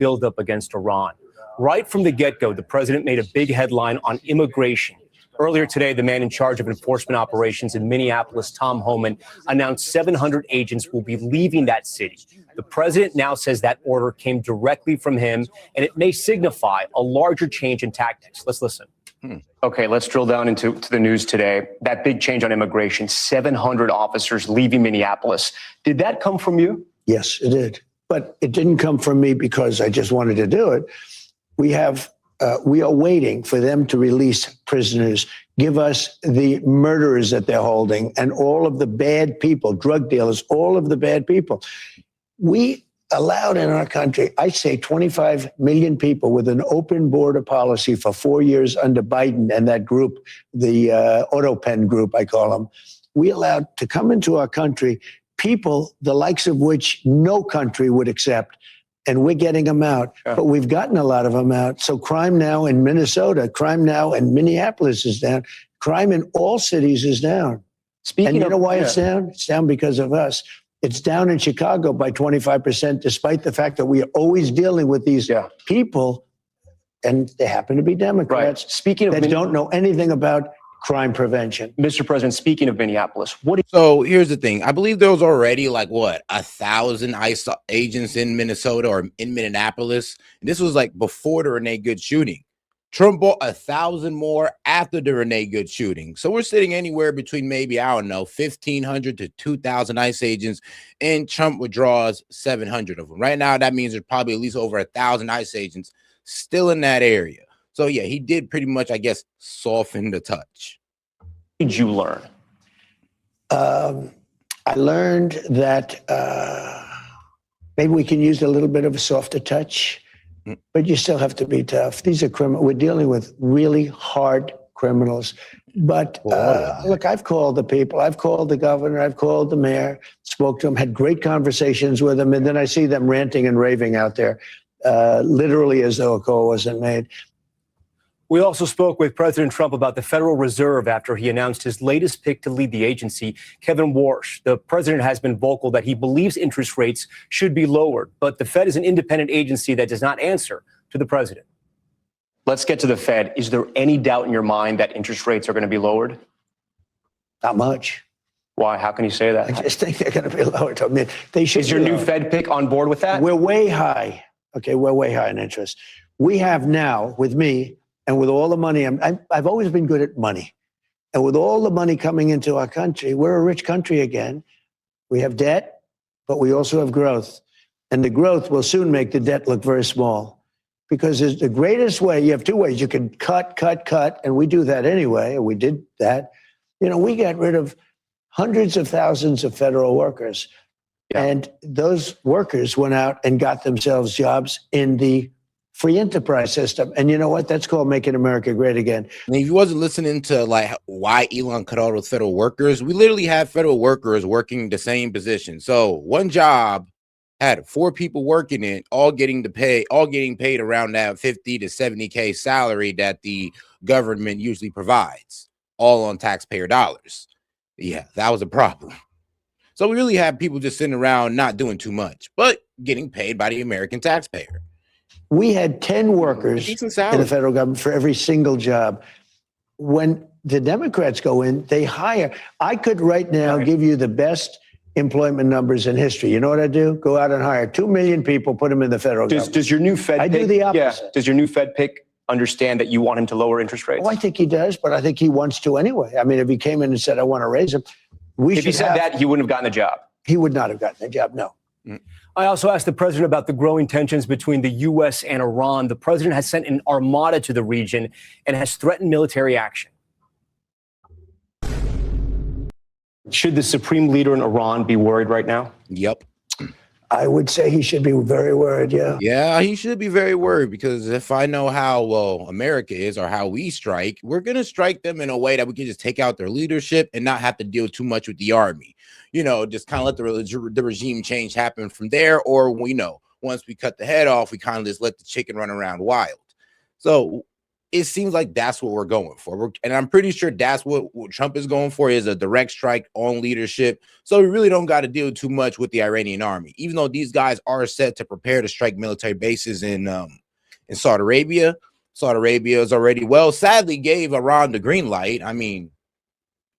buildup against Iran. Right from the get-go, the president made a big headline on immigration. Earlier today, the man in charge of enforcement operations in Minneapolis, Tom Homan, announced 700 agents will be leaving that city. The president now says that order came directly from him, and it may signify a larger change in tactics. Let's listen. Okay, let's drill down into the news today. That big change on immigration, 700 officers leaving Minneapolis. Did that come from you? Yes, it did. But it didn't come from me because I just wanted to do it. We are waiting for them to release prisoners, give us the murderers that they're holding, and all of the bad people, drug dealers, all of the bad people. We allowed in our country, I say 25 million people with an open border policy for 4 years under Biden and that group, the auto pen group, I call them. We allowed to come into our country people the likes of which no country would accept. And we're getting them out, but we've gotten a lot of them out. So crime now in Minnesota, crime now in Minneapolis is down. Crime in all cities is down. And you know why it's down? It's down because of us. It's down in Chicago by 25%, despite the fact that we are always dealing with these people, and they happen to be Democrats. Right. Speaking of that don't know anything about crime prevention. Mr. President, speaking of Minneapolis, So here's the thing. I believe there was already like 1,000 ICE agents in Minnesota or in Minneapolis. And this was like before the Renee Good shooting. Trump bought 1,000 more after the Renee Good shooting. So we're sitting anywhere between maybe, I don't know, 1,500 to 2,000 ICE agents, and Trump withdraws 700 of them. Right now, that means there's probably at least over 1,000 ICE agents still in that area. So yeah, he did pretty much, I guess, soften the touch. What did you learn? I learned that maybe we can use a little bit of a softer touch, but you still have to be tough. These are criminals. We're dealing with really hard criminals. But look, I've called the people. I've called the governor. I've called the mayor, spoke to them, had great conversations with them. And then I see them ranting and raving out there, literally as though a call wasn't made. We also spoke with President Trump about the Federal Reserve after he announced his latest pick to lead the agency, Kevin Warsh. The president has been vocal that he believes interest rates should be lowered, but the Fed is an independent agency that does not answer to the president. Let's get to the Fed. Is there any doubt in your mind that interest rates are going to be lowered? Not much. Why? How can you say that? I just think they're going to be lowered. I mean, they should. Is your new Fed pick on board with that? We're way high. Okay, we're way high in interest. We have now, with me, and with all the money, I've always been good at money. And with all the money coming into our country, we're a rich country again. We have debt, but we also have growth. And the growth will soon make the debt look very small. Because it's the greatest way, you have two ways. You can cut, and we do that anyway, and we did that. You know, we got rid of hundreds of thousands of federal workers. Yeah. And those workers went out and got themselves jobs in the free enterprise system. And you know what? That's called making America great again. And if you wasn't listening to like why Elon cut all those federal workers, we literally have federal workers working the same position. So one job had 4 people working it, all getting paid around that 50 to 70K salary that the government usually provides, all on taxpayer dollars. Yeah, that was a problem. So we really have people just sitting around not doing too much, but getting paid by the American taxpayer. We had 10 workers in the federal government for every single job. When the Democrats go in, they hire. I could right now give you the best employment numbers in history. You know what I do? Go out and hire 2 million people, put them in the federal government. Does your new Fed pick, do the opposite. Yeah. Does your new Fed pick understand that you want him to lower interest rates? Oh, I think he does, but I think he wants to anyway. I mean, if he came in and said, I want to raise them. If he said that, he wouldn't have gotten the job. He would not have gotten the job, no. I also asked the president about the growing tensions between the U.S. and Iran. The president has sent an armada to the region and has threatened military action. Should the supreme leader in Iran be worried right now? Yep. I would say he should be very worried, yeah. Yeah, he should be very worried, because if I know how, well, America is or how we strike, we're going to strike them in a way that we can just take out their leadership and not have to deal too much with the army. You know, just kind of let the regime change happen from there. Or, you know, once we cut the head off, we kind of just let the chicken run around wild. So it seems like that's what we're going for. And I'm pretty sure that's what Trump is going for, is a direct strike on leadership. So we really don't got to deal too much with the Iranian army, even though these guys are set to prepare to strike military bases in Saudi Arabia. Saudi Arabia is already, well, sadly gave Iran the green light. I mean,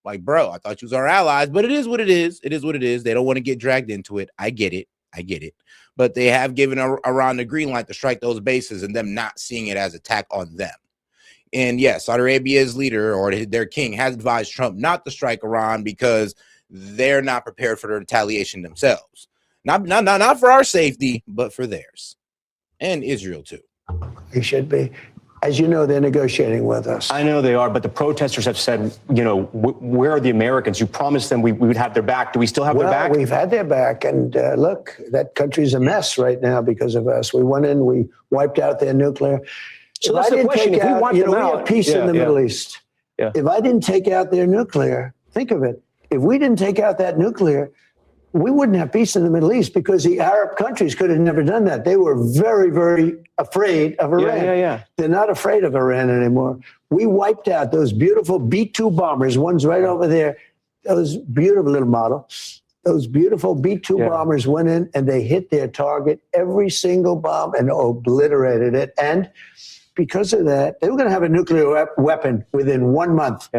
like, bro, I thought you was our allies, but it is what it is. It is what it is. They don't want to get dragged into it. I get it. But they have given Iran the green light to strike those bases, and them not seeing it as attack on them. And yes, Saudi Arabia's leader, or their king, has advised Trump not to strike Iran because they're not prepared for the retaliation themselves. Not for our safety, but for theirs. And Israel too. They should be. As you know, they're negotiating with us. I know they are, but the protesters have said, you know, where are the Americans? You promised them we would have their back. Do we still have their back? We've had their back. And look, that country's a mess right now because of us. We went in, we wiped out their nuclear. So that's the question. If we want them out, we have peace in the Middle East. Yeah. If I didn't take out their nuclear, think of it. If we didn't take out that nuclear, we wouldn't have peace in the Middle East, because the Arab countries could have never done that. They were very, very afraid of Iran. They're not afraid of Iran anymore. We wiped out those beautiful B-2 bombers, one's right over there, those beautiful little model. Those beautiful B-2 bombers went in and they hit their target, every single bomb, and obliterated it. And because of that, they were going to have a nuclear weapon within 1 month.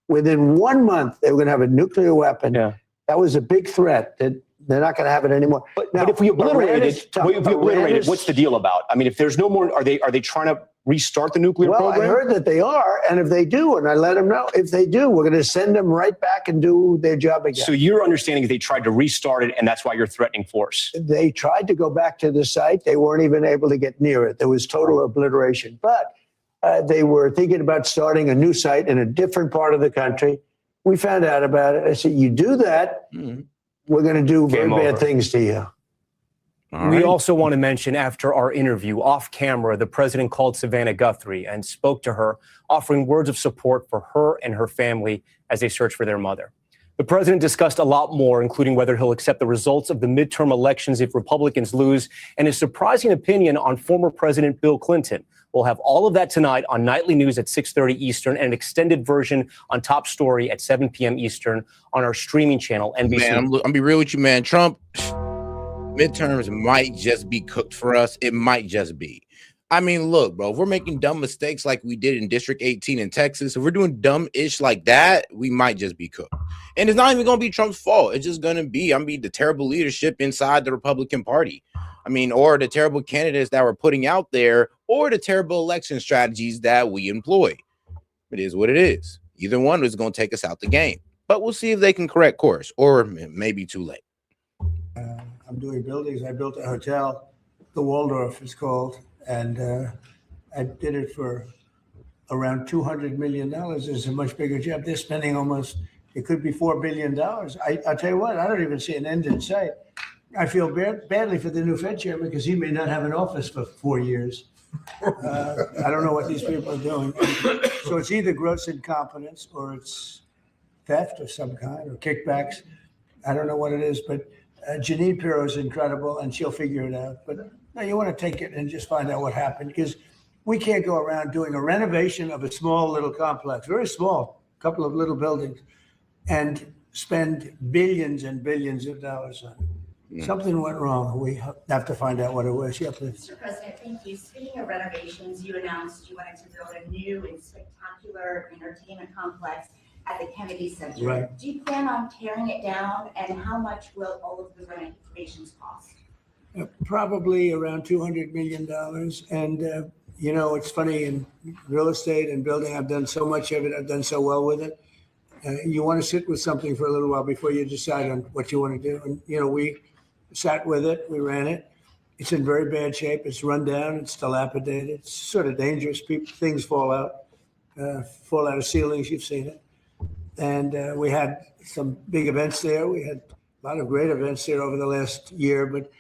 Within 1 month, they were going to have a nuclear weapon. That was a big threat. That they're not going to have it anymore. But if we obliterate it, what's the deal about? I mean, if there's no more, are they trying to restart the nuclear program? I heard that they are, and if they do, and I let them know, if they do, we're going to send them right back and do their job again. So your understanding is they tried to restart it, and that's why you're threatening force? They tried to go back to the site. They weren't even able to get near it. There was total obliteration. But they were thinking about starting a new site in a different part of the country. We found out about it. I said, you do that, we're going to do very bad things to you. We also want to mention, after our interview off camera, the president called Savannah Guthrie and spoke to her, offering words of support for her and her family as they search for their mother. The president discussed a lot more, including whether he'll accept the results of the midterm elections if Republicans lose, and his surprising opinion on former President Bill Clinton. We'll have all of that tonight on Nightly News at 6:30 Eastern, and an extended version on Top Story at 7 p.m. Eastern on our streaming channel, NBC. Man, I'm gonna be real with you, man. Trump, midterms might just be cooked for us. It might just be. I mean, look, bro, if we're making dumb mistakes like we did in District 18 in Texas, if we're doing dumb-ish like that, we might just be cooked. And it's not even going to be Trump's fault. It's just going to be, the terrible leadership inside the Republican Party. I mean, or the terrible candidates that we're putting out there, or the terrible election strategies that we employ. It is what it is. Either one is going to take us out the game. But we'll see if they can correct course, or maybe too late. I'm doing buildings. I built a hotel, the Waldorf is called, and I did it for around $200 million. It's a much bigger job. They're spending almost, it could be $4 billion. I'll tell you what, I don't even see an end in sight. I feel badly for the new Fed chairman because he may not have an office for 4 years. I don't know what these people are doing. So it's either gross incompetence or it's theft of some kind or kickbacks. I don't know what it is, but Janine Pirro is incredible and she'll figure it out. But no, you want to take it and just find out what happened, because we can't go around doing a renovation of a small little complex, very small, couple of little buildings, and spend billions and billions of dollars on it. Something went wrong. We have to find out what it was. Yeah, please. Mr. President, thank you. Speaking of renovations, you announced you wanted to build a new and spectacular entertainment complex at the Kennedy Center. Right. Do you plan on tearing it down, and how much will all of the renovations cost? Probably around $200 million. And, you know, it's funny, in real estate and building, I've done so much of it. I've done so well with it. You want to sit with something for a little while before you decide on what you want to do. And, you know, we sat with it. We ran it. It's in very bad shape. It's run down. It's dilapidated. It's sort of dangerous. Things fall out of ceilings. You've seen it. And we had some big events there. We had a lot of great events there over the last year, but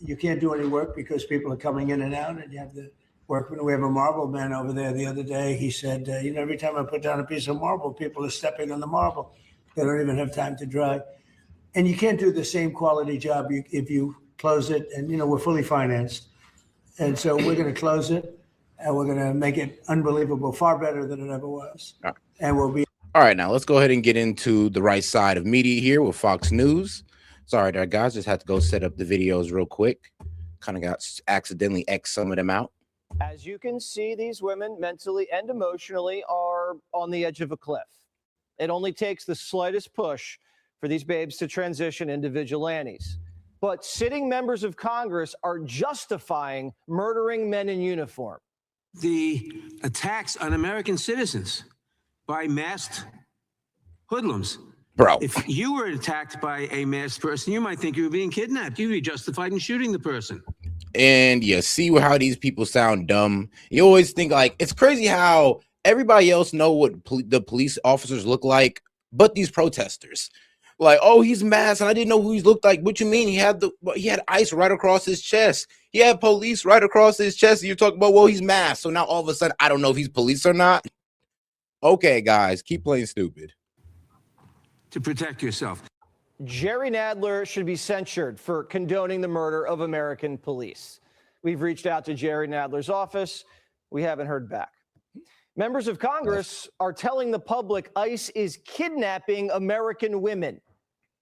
you can't do any work because people are coming in and out, and you have the workmen. We have a marble man over there the other day. He said, you know, every time I put down a piece of marble, people are stepping on the marble. They don't even have time to dry. And you can't do the same quality job if you close it. And, you know, we're fully financed. And so we're going to close it. and we're going to make it unbelievable, far better than it ever was. All right. And we'll be. All right, now let's go ahead and get into the right side of media here with Fox News. Sorry there, guys. Just had to go set up the videos real quick. Kind of got accidentally X some of them out. As you can see, these women mentally and emotionally are on the edge of a cliff. It only takes the slightest push for these babes to transition into vigilantes. But sitting members of Congress are justifying murdering men in uniform. The attacks on American citizens by masked hoodlums. Bro, If you were attacked by a masked person, you might think you were being kidnapped. You'd be justified in shooting the person. and you see how these people sound dumb. You always think like it's crazy how everybody else know what the police officers look like, but these protesters. Like, oh, he's masked, and I didn't know who he looked like. What you mean? He had ice right across his chest. He had police right across his chest. And you're talking about, well, he's masked. So now all of a sudden, I don't know if he's police or not. Okay, guys, keep playing stupid. To protect yourself. Jerry Nadler should be censured for condoning the murder of American police. We've reached out to Jerry Nadler's office. We haven't heard back. Members of Congress are telling the public ICE is kidnapping American women.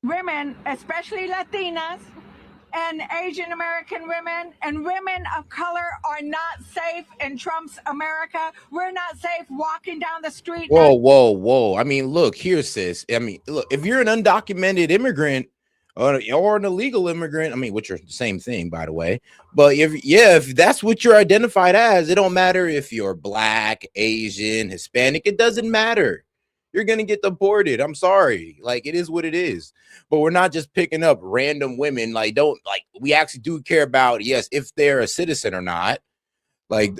Women, especially Latinas and Asian American women and women of color, are not safe in Trump's America. We're not safe walking down the street. Whoa. I mean, look here, sis. I mean, look, if you're an undocumented immigrant or an illegal immigrant, I mean, which are the same thing, by the way. But if that's what you're identified as, it don't matter if you're Black, Asian, Hispanic. It doesn't matter. You're going to get deported. I'm sorry. Like, it is what it is. But we're not just picking up random women. Like, we actually do care about, yes, if they're a citizen or not. Like,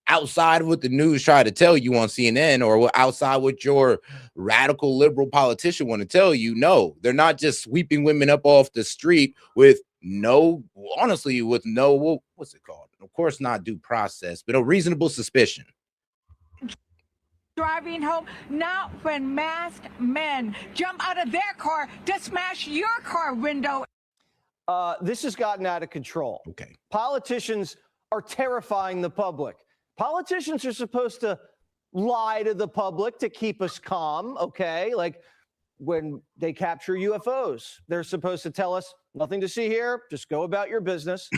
outside of what the news try to tell you on CNN or outside what your radical liberal politician want to tell you, no, they're not just sweeping women up off the street with what's it called? Of course, not due process, but a reasonable suspicion. Driving home, not when masked men jump out of their car to smash your car window. This has gotten out of control. Okay. Politicians are terrifying the public. Politicians are supposed to lie to the public to keep us calm, okay? Like when they capture UFOs, they're supposed to tell us nothing to see here, just go about your business.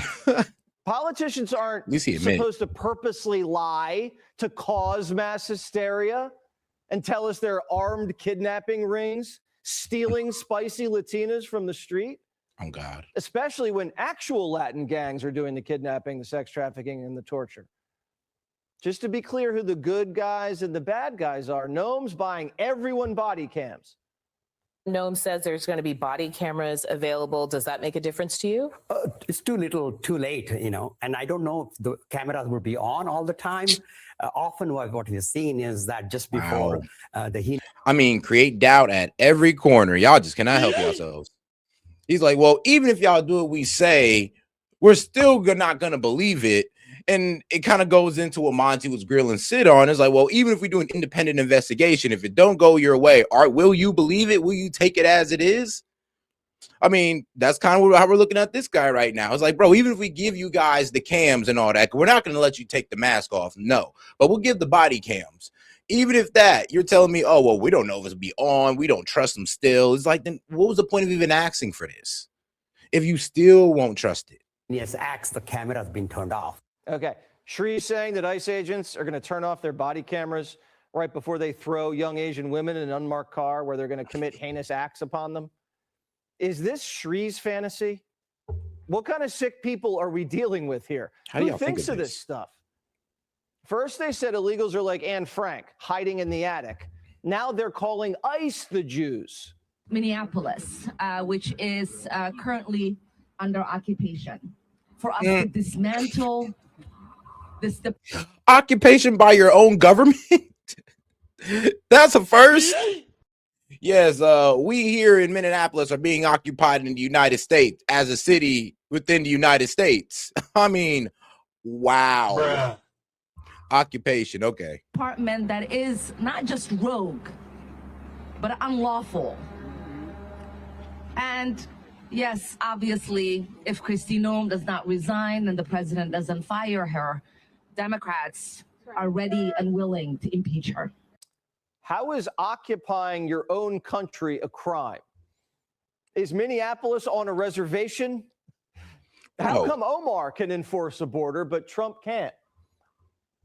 Politicians aren't supposed to purposely lie to cause mass hysteria and tell us they're armed kidnapping rings, stealing spicy Latinas from the street. Oh, God. Especially when actual Latin gangs are doing the kidnapping, the sex trafficking, and the torture. Just to be clear who the good guys and the bad guys are, Noam's buying everyone body cams. Noam says there's going to be body cameras available. Does that make a difference to you? It's too little, too late, and I don't know if the cameras will be on all the time. Often what we've seen is that just before the heat. I mean, create doubt at every corner. Y'all just cannot help yourselves. He's like, well, even if y'all do what we say, we're still not going to believe it. And it kind of goes into what Monty was grilling Sid on. It's like, well, even if we do an independent investigation, if it don't go your way, will you believe it? Will you take it as it is? I mean, that's kind of how we're looking at this guy right now. It's like, bro, even if we give you guys the cams and all that, we're not going to let you take the mask off. No, but we'll give the body cams. Even if that, you're telling me, oh, well, we don't know if it's be on. We don't trust them still. It's like, then what was the point of even asking for this if you still won't trust it? Yes, the camera has been turned off. Okay. Shree's saying that ICE agents are going to turn off their body cameras right before they throw young Asian women in an unmarked car where they're going to commit heinous acts upon them. Is this Shree's fantasy? What kind of sick people are we dealing with here? Who thinks of this stuff? First, they said illegals are like Anne Frank, hiding in the attic. Now they're calling ICE the Jews. Minneapolis, which is currently under occupation. For us to dismantle this occupation by your own government. That's a first. Yes, we here in Minneapolis are being occupied in the United States as a city within the United States. I mean, wow. Bruh. Occupation, okay. Department that is not just rogue, but unlawful. And yes, obviously, if Kristi Noem does not resign and the president doesn't fire her, Democrats are ready and willing to impeach her. How is occupying your own country a crime? Is Minneapolis on a reservation? How No. come Omar can enforce a border, but Trump can't?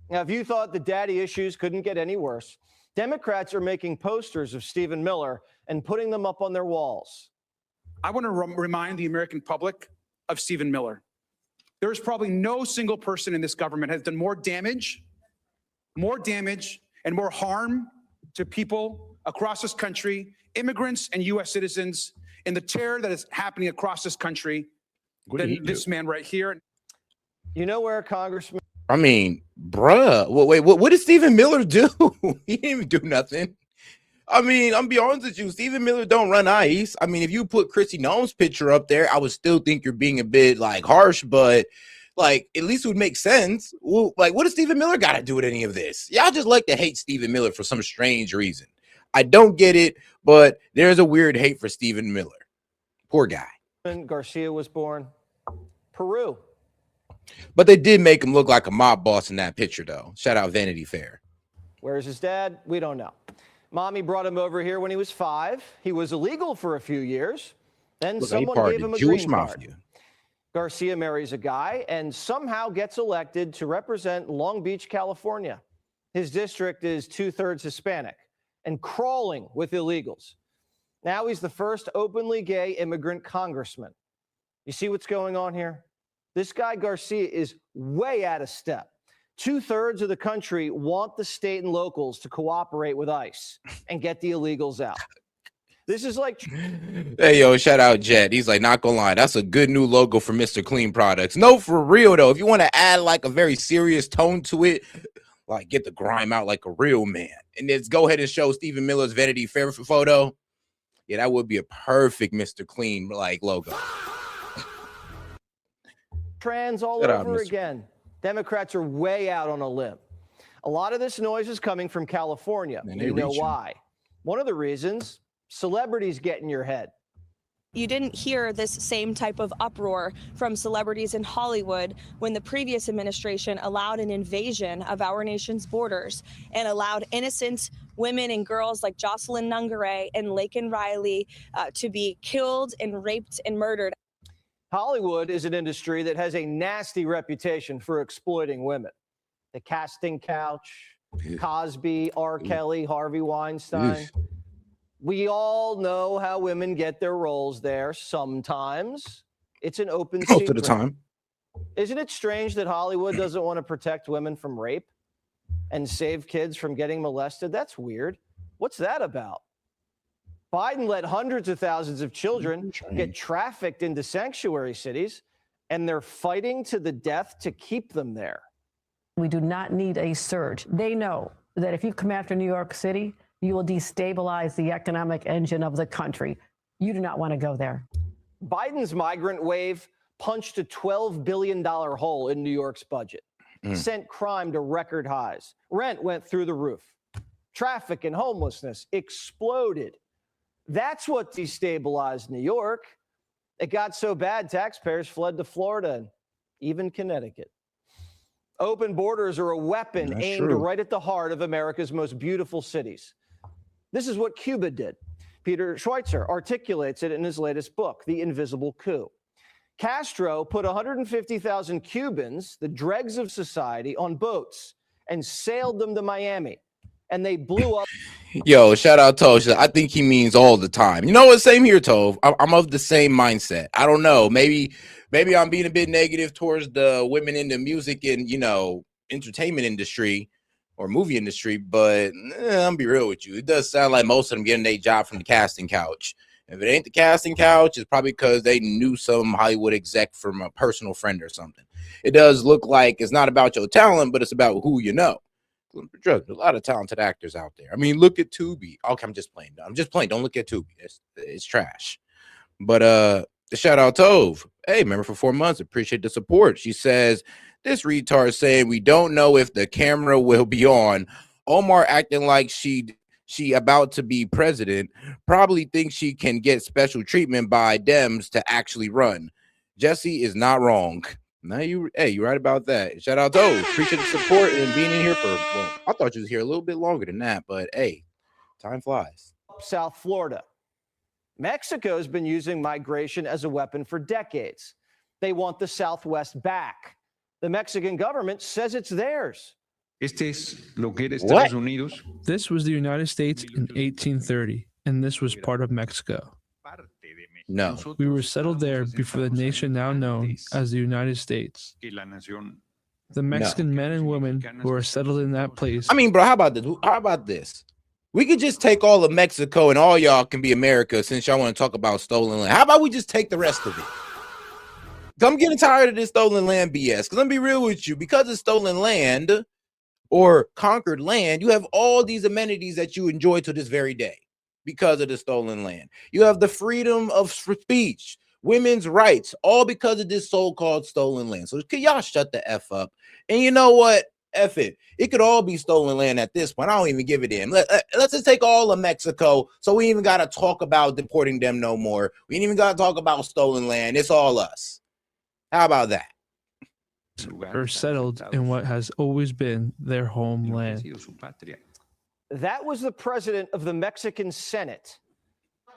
Now, if you thought the daddy issues couldn't get any worse, Democrats are making posters of Stephen Miller and putting them up on their walls. I want to remind the American public of Stephen Miller. There is probably no single person in this government has done more damage and more harm to people across this country, immigrants and U.S. citizens, in the terror that is happening across this country than this man right here. You know where, Congressman? I mean, bruh, wait, what did Stephen Miller do? He didn't even do nothing. I mean, I'm be honest with you, Stephen Miller don't run ICE. I mean, if you put Chrissy Noem's picture up there, I would still think you're being a bit like harsh, but like at least it would make sense. Well, like, what does Stephen Miller got to do with any of this? Y'all just like to hate Stephen Miller for some strange reason. I don't get it, but there's a weird hate for Stephen Miller. Poor guy. Garcia was born. Peru. But they did make him look like a mob boss in that picture, though. Shout out Vanity Fair. Where's his dad? We don't know. Mommy brought him over here when he was 5. He was illegal for a few years. Then someone gave him a green card. Garcia marries a guy and somehow gets elected to represent Long Beach, California. His district is 2/3 Hispanic and crawling with illegals. Now he's the first openly gay immigrant congressman. You see what's going on here? This guy Garcia is way out of step. 2/3 of the country want the state and locals to cooperate with ICE and get the illegals out. This is like... Hey, yo, shout out Jet. He's like, not gonna lie, that's a good new logo for Mr. Clean Products. No, for real, though. If you want to add like a very serious tone to it, like get the grime out like a real man. And then go ahead and show Stephen Miller's Vanity Fair photo. Yeah, that would be a perfect Mr. Clean like logo. Trans all over again. Democrats are way out on a limb. A lot of this noise is coming from California. You know why? One of the reasons, celebrities get in your head. You didn't hear this same type of uproar from celebrities in Hollywood when the previous administration allowed an invasion of our nation's borders and allowed innocent women and girls like Jocelyn Nungaray and Laken Riley to be killed and raped and murdered. Hollywood is an industry that has a nasty reputation for exploiting women. The casting couch, Cosby, R. Kelly, Harvey Weinstein. We all know how women get their roles there. Sometimes it's an open secret. Most of the time. Isn't it strange that Hollywood doesn't want to protect women from rape and save kids from getting molested? That's weird. What's that about? Biden let hundreds of thousands of children get trafficked into sanctuary cities, and they're fighting to the death to keep them there. We do not need a surge. They know that if you come after New York City, you will destabilize the economic engine of the country. You do not want to go there. Biden's migrant wave punched a $12 billion hole in New York's budget, sent crime to record highs. Rent went through the roof. Traffic and homelessness exploded. That's what destabilized New York. It got so bad, taxpayers fled to Florida and even Connecticut. Open borders are a weapon aimed right at the heart of America's most beautiful cities. This is what Cuba did. Peter Schweitzer articulates it in his latest book, The Invisible Coup. Castro put 150,000 Cubans, the dregs of society, on boats and sailed them to Miami. And they blew up. Yo, shout out Tove. I think he means all the time. You know what? Same here, Tove. I'm of the same mindset. I don't know. Maybe I'm being a bit negative towards the women in the music and, you know, entertainment industry or movie industry. But I'm be real with you. It does sound like most of them getting their job from the casting couch. If it ain't the casting couch, it's probably because they knew some Hollywood exec from a personal friend or something. It does look like it's not about your talent, but it's about who you know. There's a lot of talented actors out there. I mean, look at Tubi. Okay, I'm just playing. Don't look at Tubi. It's trash. But shout out Tove. Hey, member for 4 months. Appreciate the support. She says, this retard saying we don't know if the camera will be on. Omar acting like she about to be president. Probably thinks she can get special treatment by Dems to actually run. Jesse is not wrong. No, you're right about that. Shout out to appreciate the support and being in here for. Well, I thought you was here a little bit longer than that, but hey, time flies. South Florida. Mexico's been using migration as a weapon for decades. They want the Southwest back. The Mexican government says it's theirs. Este es lo que era Estados Unidos. This was the United States in 1830, and this was part of Mexico. No. We were settled there before the nation now known as the United States. The Mexican men and women who are settled in that place. I mean, bro, how about this? How about this? We could just take all of Mexico and all y'all can be America since y'all want to talk about stolen land. How about we just take the rest of it? I'm getting tired of this stolen land BS. Because let me be real with you. Because it's stolen land or conquered land, you have all these amenities that you enjoy to this very day. Because of the stolen land, you have the freedom of speech, women's rights, all because of this so-called stolen land. So can y'all shut the F up? And you know what? F it. It could all be stolen land at this point. I don't even give it in. Let's just take all of Mexico. So we ain't even got to talk about deporting them no more. We ain't even got to talk about stolen land. It's all us. How about that? Are settled in what has always been their homeland. That was the president of the Mexican Senate.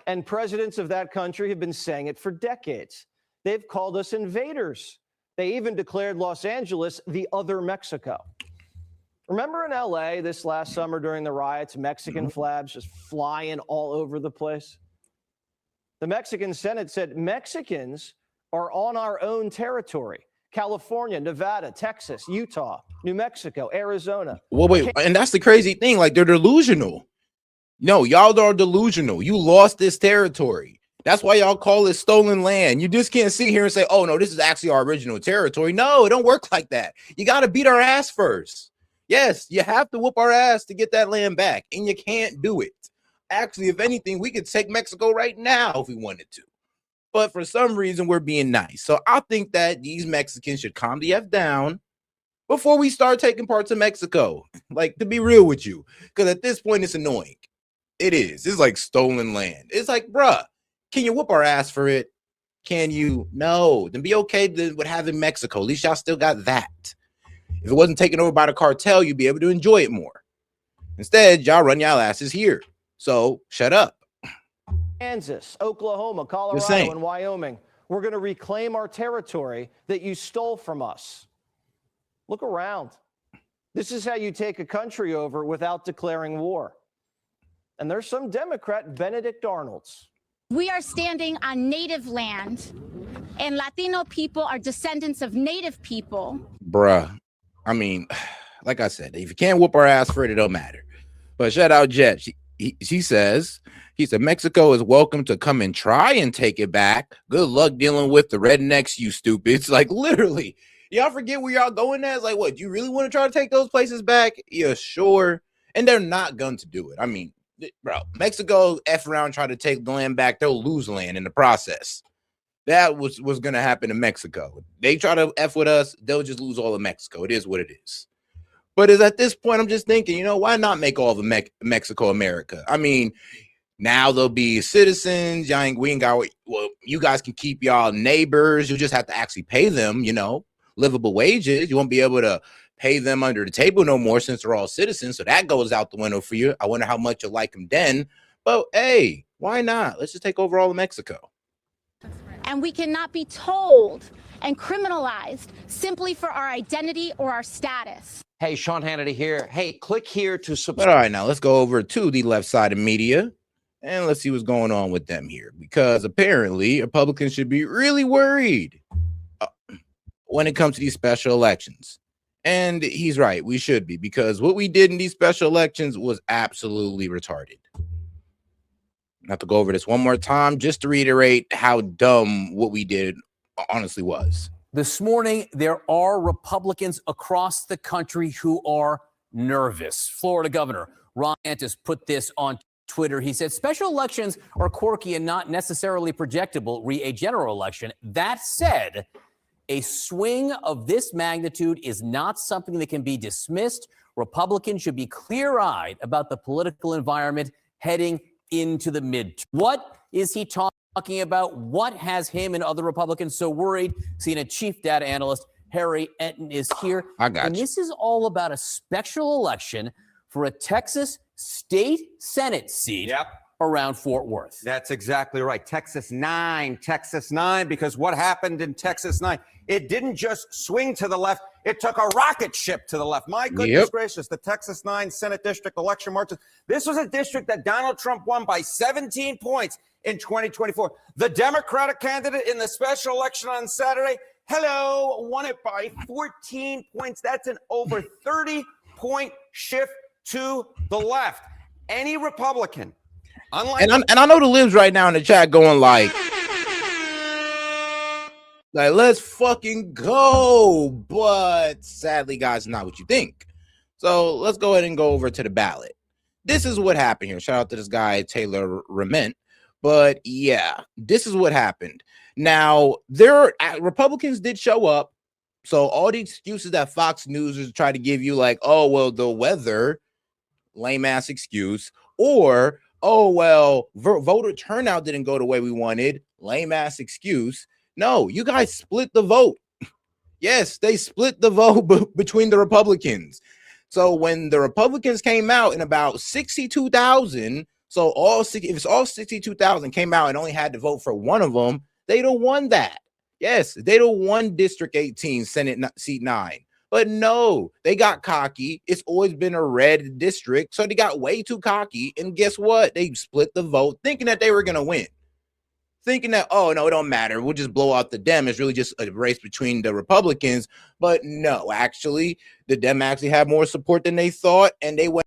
And presidents of that country have been saying it for decades. They've called us invaders. They even declared Los Angeles the other Mexico. Remember in LA this last summer during the riots, Mexican flags just flying all over the place? The Mexican Senate said Mexicans are on our own territory. California, Nevada, Texas, Utah, New Mexico, Arizona. Well, wait, and that's the crazy thing. Like, they're delusional. No, y'all are delusional. You lost this territory. That's why y'all call it stolen land. You just can't sit here and say, oh, no, this is actually our original territory. No, it don't work like that. You got to beat our ass first. Yes, you have to whoop our ass to get that land back, and you can't do it. Actually, if anything, we could take Mexico right now if we wanted to. But for some reason, we're being nice. So I think that these Mexicans should calm the F down before we start taking parts of Mexico. Like, to be real with you, because at this point, it's annoying. It is. It's like stolen land. It's like, bruh, can you whoop our ass for it? Can you? No. Then be okay with having Mexico. At least y'all still got that. If it wasn't taken over by the cartel, you'd be able to enjoy it more. Instead, y'all run y'all asses here. So shut up. Kansas, Oklahoma, Colorado, and Wyoming. We're going to reclaim our territory that you stole from us. Look around. This is how you take a country over without declaring war. And there's some Democrat Benedict Arnolds. We are standing on native land, and Latino people are descendants of native people. Bruh, I mean, like I said, if you can't whoop our ass for it, it don't matter. But shout out Jet. She says, he said, Mexico is welcome to come and try and take it back. Good luck dealing with the rednecks, you stupids. Like, literally, y'all forget where y'all going at? It's like, what, you really want to try to take those places back? Yeah, sure. And they're not going to do it. I mean, bro, Mexico F around, try to take the land back. They'll lose land in the process. That was going to happen in Mexico. They try to F with us, they'll just lose all of Mexico. It is what it is. But at this point, I'm just thinking, you know, why not make all the Mexico America? I mean, now they'll be citizens. We ain't got, well, you guys can keep y'all neighbors. You just have to actually pay them, you know, livable wages. You won't be able to pay them under the table no more since they're all citizens. So that goes out the window for you. I wonder how much you'll like them then. But hey, why not? Let's just take over all of Mexico. And we cannot be told and criminalized simply for our identity or our status. Hey, Sean Hannity here. Hey, click here to subscribe. But all right, now let's go over to the left side of media and let's see what's going on with them here, because apparently Republicans should be really worried when it comes to these special elections. And he's right. We should be, because what we did in these special elections was absolutely retarded. I have to go over this one more time just to reiterate how dumb what we did honestly was. This morning, there are Republicans across the country who are nervous. Florida Governor Ron DeSantis put this on Twitter. He said special elections are quirky and not necessarily projectable, a general election. That said, a swing of this magnitude is not something that can be dismissed. Republicans should be clear-eyed about the political environment heading into the midterm. What is he talking about? What has him and other Republicans so worried? CNN chief data analyst Harry Enton is here. I got and you. This is all about a special election for a Texas state Senate seat around Fort Worth. That's exactly right. Texas 9, because what happened in Texas 9, it didn't just swing to the left, it took a rocket ship to the left. My goodness gracious, the Texas 9 Senate District election marches. This was a district that Donald Trump won by 17 points in 2024. The Democratic candidate in the special election on Saturday, won it by 14 points. That's an over 30-point shift to the left. Any Republican, unlike And I know the libs right now in the chat going like let's fucking go. But sadly, guys, not what you think. So let's go ahead and go over to the ballot. This is what happened here. Shout out to this guy, Taylor Rament. But yeah, this is what happened. Now, Republicans did show up. So all the excuses that Fox News is trying to give you, like, oh, well, the weather, lame ass excuse, or oh, well, voter turnout didn't go the way we wanted, lame ass excuse. No, you guys split the vote. Yes, they split the vote between the Republicans. So when the Republicans came out in about 62,000, so if it's all 62,000 came out and only had to vote for one of them, they'd have won that. Yes, they'd have won District 18, Senate seat 9. But no, they got cocky. It's always been a red district, so they got way too cocky. And guess what? They split the vote thinking that they were going to win. Thinking that, oh, no, it don't matter. We'll just blow out the Dem. It's really just a race between the Republicans. But no, actually, the Dem actually had more support than they thought, and they went